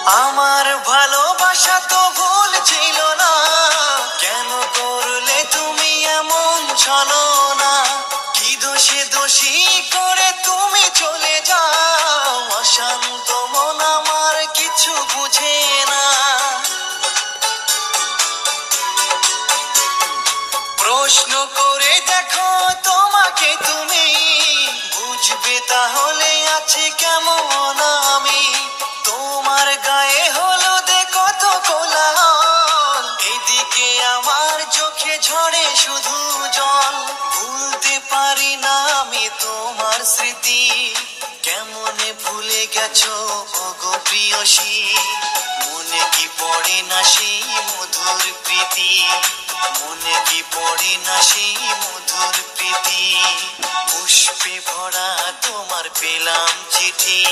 আমার ভালোবাসা তো ভুল ছিল না, কেন করলে তুমি এমন ছলনা? কি দোষে দোষী করে তুমি চলে যাও, অশান্ত মন আমার কিছু বুঝে না। প্রশ্ন করে দেখো তোমাকে তুমি, বুঝবে তাহলে আছি কেমন আমি। তোমার গায়ে হলুদে কত কোলাহল, এদিকে আমার চোখে ঝরে শুধু জল। ভুলতে পারি না আমি তোমার স্মৃতি, কেমনে ভুলে গেছো ওগো প্রিয়সী। মনে কি পড়ে না সেই মধুর প্রীতি, মনে কি পড়ে না সেই মধুর প্রীতি। পুষ্পে ভরা তোমার পেলাম চিঠি,